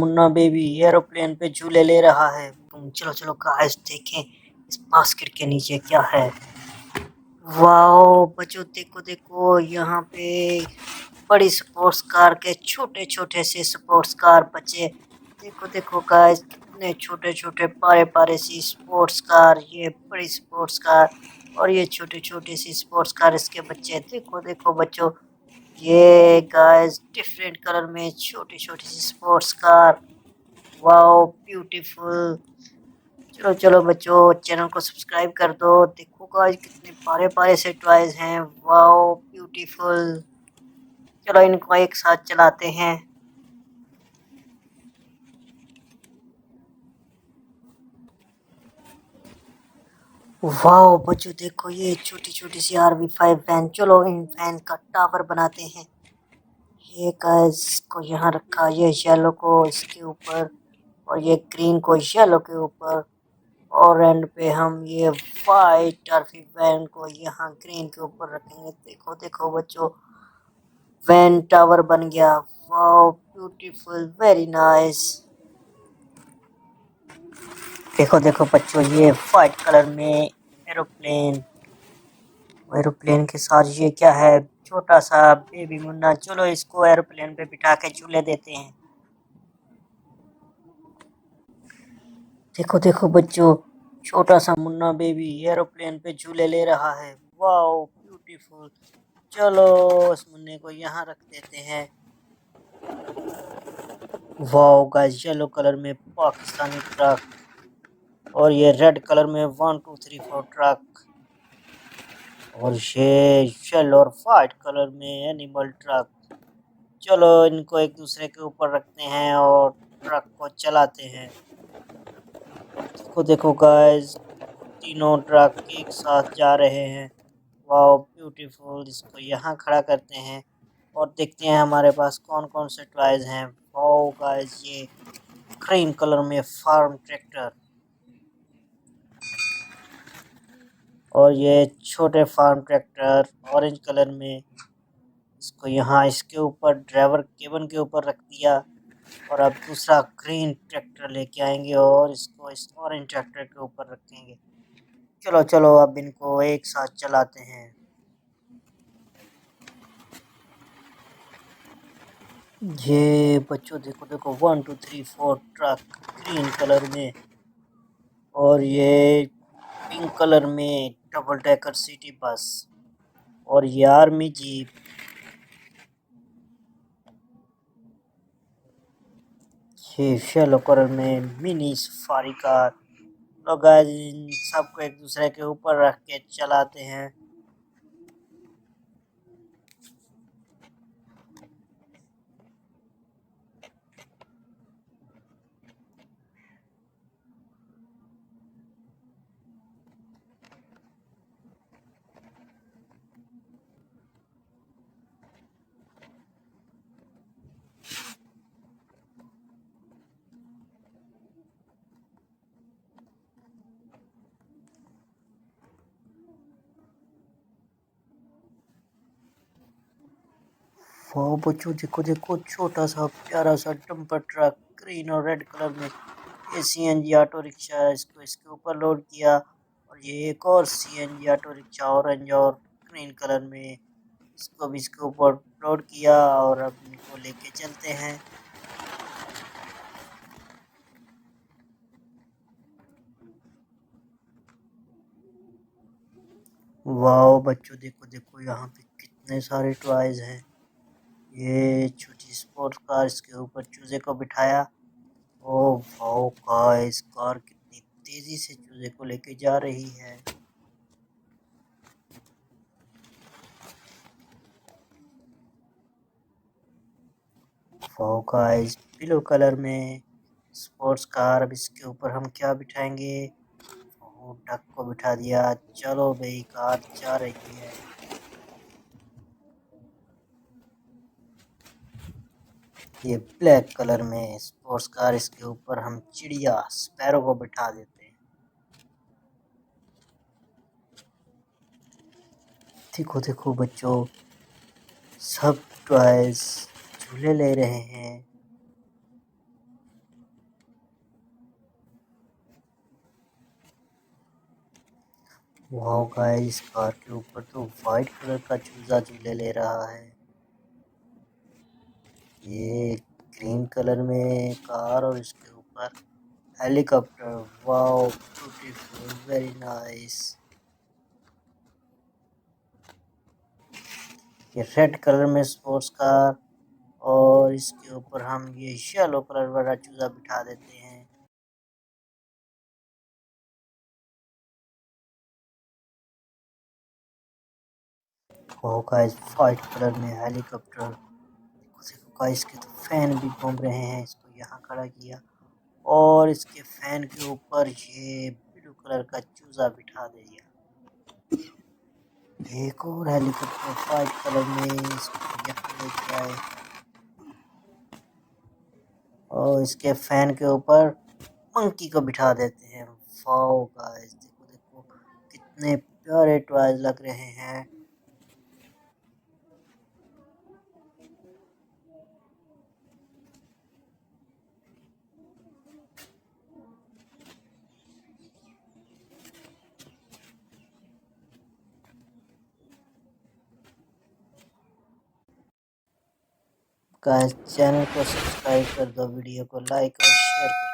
Munna baby aeroplane पे झूले ले रहा है। चलो चलो गाइस देखें इस बास्केट के नीचे क्या है। वाओ बच्चों देखो देखो यहाँ पे बड़ी स्पोर्ट्स कार के छोटे छोटे से स्पोर्ट्स कार बच्चे देखो देखो गाइस कितने छोटे छोटे पारे पारे सी स्पोर्ट्स कार, ये बड़ी स्पोर्ट्स कार और ये छोटे छोटे सी स्पोर्ट्स कार इसके बच्चे देखो देखो बच्चों, ये गाइस डिफरेंट कलर में छोटी छोटी सी स्पोर्ट्स कार। Wow beautiful. चलो चलो बच्चों चैनल को सब्सक्राइब कर दो। देखो गाइस कितने प्यारे प्यारे से टॉयज हैं। Wow beautiful. चलो इनको एक साथ चलाते हैं। वाओ बच्चों देखो ये छोटी छोटी सी RV5 वैन। चलो इन वैन का टावर बनाते हैं। ये गाइस को यहाँ रखा, ये येलो को इसके ऊपर और ये ग्रीन को येलो के ऊपर और एंड पे हम ये वाइट टर्फी वैन को यहाँ ग्रीन के ऊपर रखेंगे। देखो देखो बच्चों वैन टावर बन गया। Wow beautiful very nice. देखो देखो बच्चों ये वाइट कलर में एरोप्लेन, एरोप्लेन के साथ ये क्या है, छोटा सा बेबी मुन्ना। चलो इसको एरोप्लेन पे बिठा के झूले देते हैं। देखो देखो बच्चों छोटा सा मुन्ना बेबी एरोप्लेन पे झूले ले रहा है। Wow beautiful. चलो उस मुन्ने को यहाँ रख देते हैं। वाओ गाइस येलो कलर में पाकिस्तानी ट्रक और ये रेड कलर में 1 2 3 4 ट्रक और ये येलो और वाइट कलर में एनिमल ट्रक। चलो इनको एक दूसरे के ऊपर रखते हैं और ट्रक को चलाते हैं। देखो देखो गाइस तीनों ट्रक एक साथ जा रहे हैं। Wow beautiful. इसको यहाँ खड़ा करते हैं और देखते हैं हमारे पास कौन कौन से टॉयज हैं। वाओ गाइस ये ग्रीन कलर में फार्म ट्रैक्टर और ये छोटे फार्म ट्रैक्टर ऑरेंज कलर में। इसको यहाँ इसके ऊपर ड्राइवर केबिन के ऊपर रख दिया और अब दूसरा ग्रीन ट्रैक्टर लेके आएंगे और इसको इस ऑरेंज ट्रैक्टर के ऊपर रखेंगे। चलो चलो अब इनको एक साथ चलाते हैं। ये बच्चों देखो देखो 1 2 3 4 ट्रक ग्रीन कलर में और ये पिंक कलर में डबल डेकर सिटी बस और ये आर्मी जीप। ये येलो कलर में मिनी सफारी कार। लोग इन सबको एक दूसरे के ऊपर रख के चलाते हैं। वाह बच्चों देखो देखो छोटा सा प्यारा सा डंपर ट्रक ग्रीन और रेड कलर में। ये CNG ऑटो रिक्शा है, इसको इसके ऊपर लोड किया और ये एक और CNG ऑटो रिक्शा ऑरेंज और ग्रीन कलर में, इसको भी इसके ऊपर लोड किया और अब इनको लेके चलते हैं। वाह बच्चों देखो देखो यहाँ पे कितने सारे टॉयज हैं। ये छोटी स्पोर्ट्स कार, इसके ऊपर चूजे को बिठाया। ओ वाओ गाइस कार कितनी तेजी से चूजे को लेके जा रही है। वाओ गाइस ब्लू कलर में स्पोर्ट्स कार। अब इसके ऊपर हम क्या बिठाएंगे। ओ डक को बिठा दिया। चलो भाई कार जा रही है। ये ब्लैक कलर में स्पोर्ट्स कार, इसके ऊपर हम चिड़िया स्पैरो को बिठा देते हैं। देखो देखो बच्चों सब टॉयज झूले ले रहे हैं। वाह गाइस, कार के ऊपर तो वाइट कलर का चूजा झूले ले रहा है। ये ग्रीन कलर में कार और इसके ऊपर helicopter. Wow, beautiful, very nice. ये रेड कलर में स्पोर्ट्स कार और इसके ऊपर हम ये येलो कलर वाला चूजा बिठा देते हैं। वाओ गाइस, वाइट कलर में हेलीकॉप्टर। देखो गाइस, के तो फैन भी घूम रहे हैं। इसको यहाँ खड़ा किया और इसके फैन के ऊपर ये ब्लू कलर का चूजा बिठा दिया। एक और हेलीकॉप्टर वाइट कलर में, इसको यहाँ लेके आए और इसके फैन के ऊपर मंकी को बिठा देते हैं। वाओ गाइस, देखो देखो कितने प्यारे टॉयज लग रहे हैं। गाइस, चैनल को सब्सक्राइब कर दो, वीडियो को लाइक और शेयर कर दो।